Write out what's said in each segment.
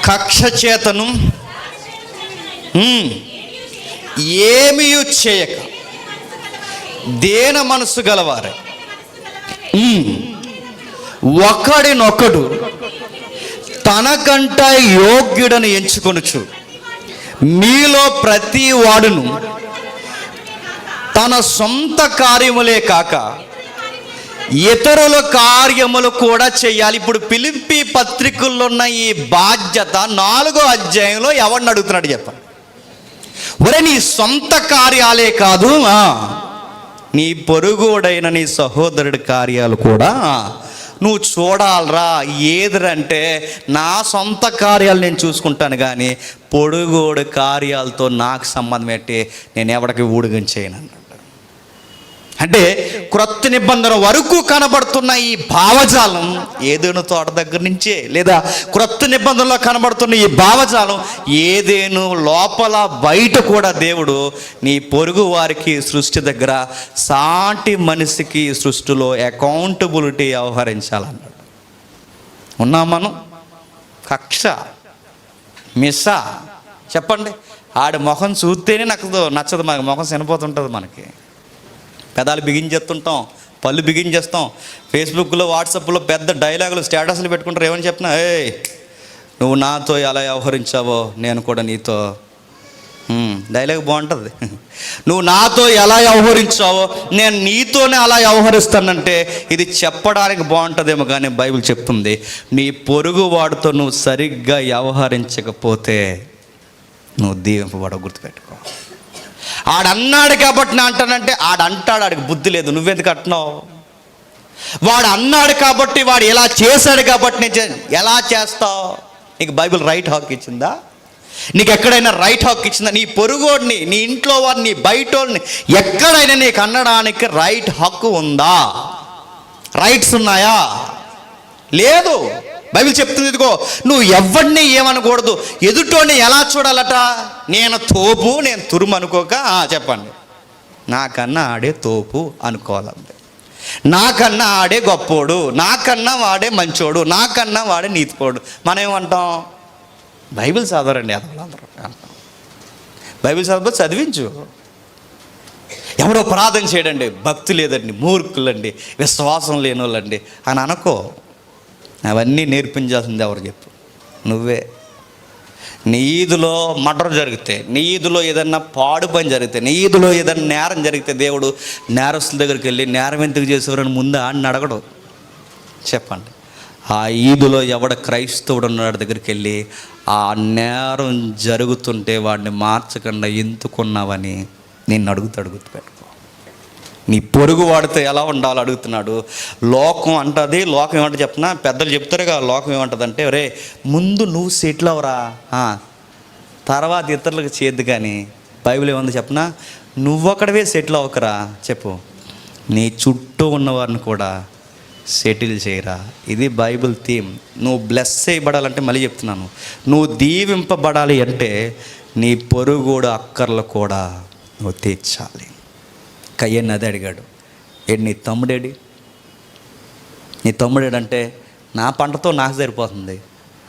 కక్ష చేతను ఏమీ చేయక దేన మనసు గలవారే ఒకడినొకడు తనకంట యోగ్యుడని ఎంచుకొనుచు మీలో ప్రతి వాడును తన సొంత కార్యములే కాక ఇతరుల కార్యములు కూడా చేయాలి. ఇప్పుడు ఫిలిప్పీ పత్రికల్లో ఉన్న ఈ బాధ్యత 4వ అధ్యాయంలో ఎవరిని అడుగుతున్నాడు చెప్పండి. ఒరే, నీ సొంత కార్యాలే కాదు, నీ పొరుగుడైన నీ సహోదరుడి కార్యాలు కూడా నువ్వు చూడాలరా. ఏదంటే నా సొంత కార్యాలు నేను చూసుకుంటాను, కానీ పొడుగోడు కార్యాలతో నాకు సంబంధం పెట్టి నేను ఎవరికి ఊడిగం చేయను అన్నాడు. అంటే క్రొత్త నిబంధన వరకు కనబడుతున్న ఈ భావజాలం ఏదేను తోట దగ్గర నుంచే, లేదా క్రొత్త నిబంధనలో కనబడుతున్న ఈ భావజాలం ఏదేను లోపల బయట కూడా దేవుడు నీ పొరుగు వారికి సృష్టి దగ్గర సాటి మనిషికి సృష్టిలో అకౌంటబిలిటీ వ్యవహరించాలన్నాడు. ఉన్నాం మనం? కక్ష మిస చెప్పండి. ఆడి ముఖం చూస్తేనే నచ్చదు, మనకి ముఖం చనిపోతుంటుంది. మనకి పెదాలు బిగించేస్తుంటాం, పళ్ళు బిగించేస్తాం. ఫేస్బుక్లో వాట్సాప్లో పెద్ద డైలాగులు స్టేటస్లు పెట్టుకుంటారు. ఏమని చెప్పినా, నువ్వు నాతో ఎలా వ్యవహరించావో నేను కూడా నీతో. డైలాగ్ బాగుంటుంది. నువ్వు నాతో ఎలా వ్యవహరించావో నేను నీతోనే అలా వ్యవహరిస్తానంటే ఇది చెప్పడానికి బాగుంటుందేమో, కానీ బైబిల్ చెప్తుంది నీ పొరుగు వాడితో నువ్వు సరిగ్గా వ్యవహరించకపోతే నువ్వు దీవింపబడవు. గుర్తుపెట్టుకో. ఆడన్నాడు కాబట్టి నేను అంటానంటే ఆడంటాడు, ఆడికి బుద్ధి లేదు, నువ్వెందుకు అంటున్నావు? వాడు అన్నాడు కాబట్టి, వాడు ఎలా చేశాడు కాబట్టి నేను ఎలా చేస్తావు? నీకు బైబిల్ రైట్ హక్కు ఇచ్చిందా? నీకు ఎక్కడైనా రైట్ హక్కు ఇచ్చిందా? నీ పొరుగోడిని, నీ ఇంట్లో వాడిని, బయటోడిని ఎక్కడైనా నీకు అనడానికి రైట్ హక్కు ఉందా? రైట్స్ ఉన్నాయా? లేదు. బైబిల్ చెప్తుంది, ఇదిగో నువ్వు ఎవరిని ఏమనకూడదు. ఎదుటోని ఎలా చూడాలట? నేను తోపు, నేను తురుము అనుకోక చెప్పండి, నాకన్నా ఆడే తోపు అనుకోవాలంటే, నాకన్నా ఆడే గొప్పోడు, నాకన్నా వాడే మంచోడు, నాకన్నా వాడే నీతిపోడు. మనం ఏమంటాం? బైబిల్ చదవరండి అందరూ అంటాం. బైబిల్ చదవకపోతే చదివించు. ఎవరో ప్రార్థన చేయడండి, భక్తి లేదండి, మూర్ఖులండి, విశ్వాసం లేని వాళ్ళండి అని అనుకో. అవన్నీ నేర్పించాల్సింది ఎవరు చెప్పు? నువ్వే. నీ ఈదులో మర్డర్ జరిగితే, నీ ఈదులో ఏదన్నా పాడు పని జరిగితే, నీ ఈదులో ఏదన్నా నేరం జరిగితే దేవుడు నేరస్తుల దగ్గరికి వెళ్ళి నేరం ఎందుకు చేసేవారని ముందు ఆడిని అడగడు. చెప్పండి. ఆ ఈదులో ఎవడ క్రైస్తవుడు ఉన్నాడు దగ్గరికి వెళ్ళి ఆ నేరం జరుగుతుంటే వాడిని మార్చకుండా ఎందుకున్నావని నేను అడుగుతాడు. గుర్తుపెట్టుకో. నీ పొరుగు వాడితో ఎలా ఉండాలో అడుగుతున్నాడు. లోకం అంటుంది, లోకం ఏమంటే చెప్పినా పెద్దలు చెప్తారు కదా, లోకం ఏమంటుంది అంటే, ఒరే ముందు నువ్వు సెటిల్ అవరా, తర్వాత ఇతరులకు చేయద్దు. కానీ బైబిల్ ఏముంది చెప్పినా, నువ్వొక్కడవే సెటిల్ అవ్వకరా. చెప్పు, నీ చుట్టూ ఉన్నవారిని కూడా సెటిల్ చేయరా. ఇది బైబిల్ థీమ్. నువ్వు బ్లెస్ చేయబడాలంటే, మళ్ళీ చెప్తున్నాను, నువ్వు దీవింపబడాలి అంటే నీ పొరుగుడు అక్కర్లు కూడా నువ్వు తీర్చాలి. కయ్యని అదే అడిగాడు, నీ తమ్ముడేడి? నీ తమ్ముడేడంటే నా పంటతో నాకు సరిపోతుంది,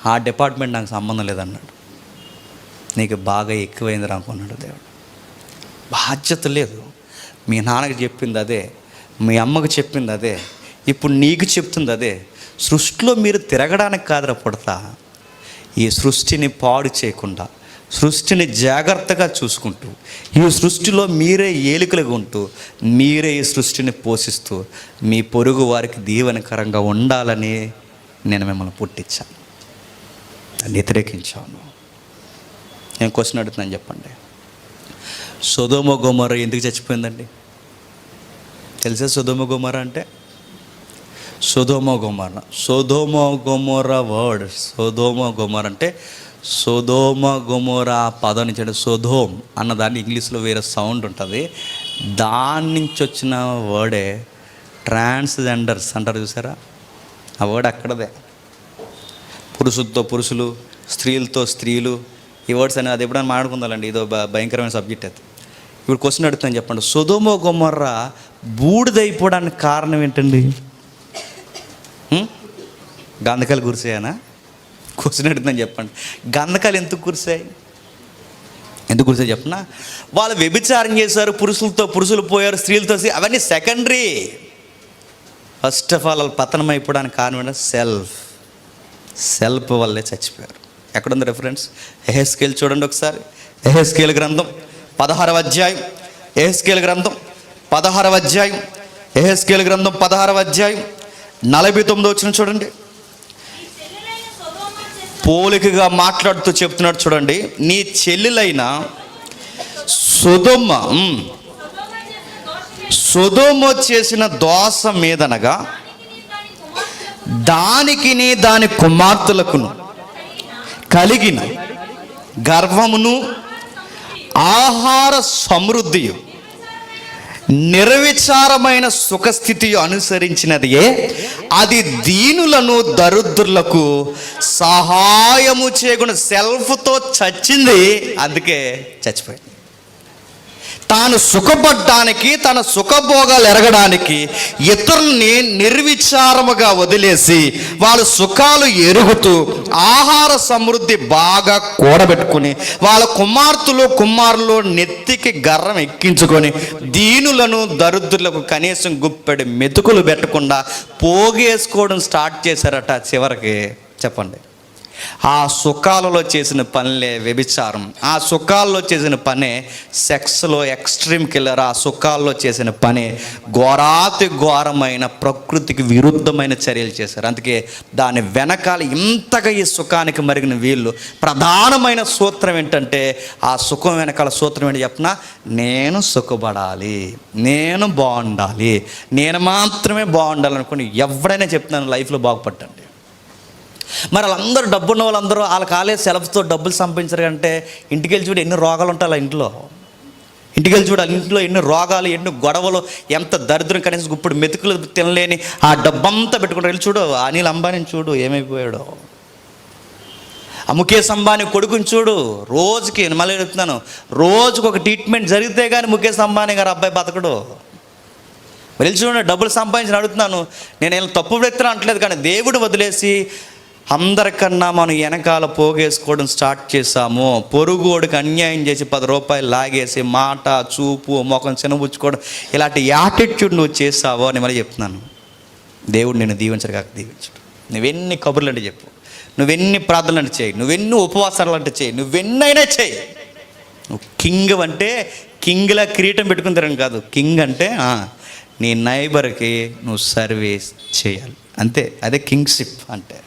ఆ డిపార్ట్మెంట్ నాకు సంబంధం లేదన్నాడు. నీకు బాగా ఎక్కువైంది అనుకున్నాడు దేవుడు. బాధ్యత లేదు. మీ నాన్నకి చెప్పింది అదే, మీ అమ్మకు చెప్పింది అదే, ఇప్పుడు నీకు చెప్తుంది అదే. సృష్టిలో మీరు తిరగడానికి కాదురా పుడతా, ఈ సృష్టిని పాడు చేయకుండా, సృష్టిని జాగ్రత్తగా చూసుకుంటూ, ఈ సృష్టిలో మీరే ఏలికలుగా ఉంటూ, మీరే ఈ సృష్టిని పోషిస్తూ మీ పొరుగు వారికి దీవెనకరంగా ఉండాలని నేను మిమ్మల్ని పుట్టించాను. వ్యతిరేకించాను. నేను క్వశ్చన్ అడుగుతున్నాను, చెప్పండి. సొదొమ గొమొర్రా ఎందుకు చచ్చిపోయిందండి? తెలుసా సొదొమ గొమొర్రా అంటే? సొదొమ గొమొర్రా వర్డ్, సొదొమ గొమొర్రా అంటే సొదొమ గొమొర్రా పదం నుంచి సొదోమ్ అన్నదాన్ని ఇంగ్లీష్లో వేరే సౌండ్ ఉంటుంది, దాని నుంచి వచ్చిన వర్డే ట్రాన్స్జెండర్స్ అంటారు చూసారా, ఆ వర్డ్ అక్కడదే. పురుషులతో పురుషులు, స్త్రీలతో స్త్రీలు, ఈ వర్డ్స్ అనేది అది ఎప్పుడైనా మాట్లాడుకుందాలండి, ఇదో భయంకరమైన సబ్జెక్ట్ అది. ఇప్పుడు క్వశ్చన్ అడుగుతాను, చెప్పండి. సొదొమ గొమొర్రా బూడిదైపోవడానికి కారణం ఏంటండి? గంధకాలు గురిసేయనా? క్వశ్చన్ అడుగుతుందని చెప్పండి. గంధకాలు ఎందుకు కురిసాయి? ఎందుకు కురిసాయి చెప్పనా? వాళ్ళు వ్యభిచారం చేశారు, పురుషులు పోయారు, స్త్రీలతో, అవన్నీ సెకండరీ. ఫస్ట్ ఆఫ్ ఆల్ వాళ్ళు పతనం అయిపోవడానికి కారణం సెల్ఫ్ వల్లే చచ్చిపోయారు. ఎక్కడుంది రెఫరెన్స్? యెహెజ్కేలు చూడండి ఒకసారి. యెహెజ్కేలు గ్రంథం 16వ అధ్యాయం. యెహెజ్కేలు గ్రంథం 16వ అధ్యాయం. యెహెజ్కేలు గ్రంథం 16వ అధ్యాయం 49 వచనం చూడండి. పోలికగా మాట్లాడుతూ చెప్తున్నాడు చూడండి. నీ చెల్లెలైన సొదొమ చేసిన దోషం మీదనగా దానికి దాని కుమార్తెలకును కలిగిన గర్వమును ఆహార సమృద్ధియు నిర్విచారమైన సుఖస్థితి అనుసరించినదియే అది దీనులను దరిద్రులకు సహాయము చేయకుండా సెల్ఫ్తో చచ్చింది. అందుకే చచ్చిపోయింది. తాను సుఖపడ్డానికి, తన సుఖభోగాలు ఎరగడానికి ఇతరుల్ని నిర్విచారముగా వదిలేసి వాళ్ళ సుఖాలు ఎరుగుతూ ఆహార సమృద్ధి బాగా కూడబెట్టుకుని వాళ్ళ కుమారులు నెత్తికి గర్రం ఎక్కించుకొని దీనులను దరిద్రులకు కనీసం గుప్పెడు మెతుకులు పెట్టకుండా పోగేసుకోవడం స్టార్ట్ చేశారట. చివరికి చెప్పండి, ఆ సుఖాలలో చేసిన పనులే వ్యభిచారం. ఆ సుఖాల్లో చేసిన పనే సెక్స్లో ఎక్స్ట్రీమ్ కిల్లర్. ఆ సుఖాల్లో చేసిన పనే ఘోరమైన ప్రకృతికి విరుద్ధమైన చర్యలు చేశారు. అందుకే దాని వెనకాల ఇంతగా ఈ సుఖానికి మరిగిన వీళ్ళు ప్రధానమైన సూత్రం ఏంటంటే, ఆ సుఖం వెనకాల సూత్రం ఏంటి చెప్పనా? నేను సుఖపడాలి, నేను బాగుండాలి, నేను మాత్రమే బాగుండాలనుకుని ఎవడైనా చెప్తున్నాను లైఫ్లో బాగుపడ్డండి. మరి వాళ్ళందరూ డబ్బున్న వాళ్ళందరూ వాళ్ళ కాలేజ్ సెల్ఫ్తో డబ్బులు సంపాదించారు అంటే ఇంటికి వెళ్ళి చూడు ఎన్ని రోగాలు ఉంటాయి వాళ్ళ ఇంట్లో. ఇంటికి వెళ్ళి చూడు ఇంట్లో ఎన్ని రోగాలు, ఎన్ని గొడవలు, ఎంత దరిద్రం. కనీసం ఇప్పుడు మెతుకులు తినలేని ఆ డబ్బంతా పెట్టుకుంటారు. వెళ్ళి చూడు అనిల్ అంబానీని చూడు ఏమైపోయాడో. ఆ ముఖేష్ అంబానీ కొడుకుని చూడు, రోజుకి మళ్ళీ చెప్తున్నాను, రోజుకు ఒక ట్రీట్మెంట్ జరిగితే కానీ ముఖేష్ అంబానీ గారు అబ్బాయి బతకడు. వెళ్ళి చూడండి, డబ్బులు సంపాదించి అడుగుతున్నాను. నేను ఏం తప్పు వ్యక్తులు అంటలేదు, కానీ దేవుడు వదిలేసి అందరికన్నా మనం వెనకాల పోగేసుకోవడం స్టార్ట్ చేశాము. పొరుగుడికి అన్యాయం చేసి 10 రూపాయలు లాగేసి మాట, చూపు, ముఖం చిన్నబుచ్చుకోవడం, ఇలాంటి యాటిట్యూడ్ నువ్వు చేసావో అని మళ్ళీ చెప్తున్నాను. దేవుడు నేను దీవించడు కాక దీవించడు. నువ్వెన్ని కబుర్లు అంటే చెప్పు, నువ్వెన్ని ప్రార్థనలు అంటే చేయి, నువ్వెన్ని ఉపవాసాలు అంటే చేయి, నువ్వెన్నైనా చేయి. నువ్వు కింగ్ అంటే కింగ్లా కిరీటం పెట్టుకుని తిరగడం కాదు. కింగ్ అంటే నీ నైబర్కి నువ్వు సర్వీస్ చేయాలి, అంతే. అదే కింగ్షిప్ అంటే.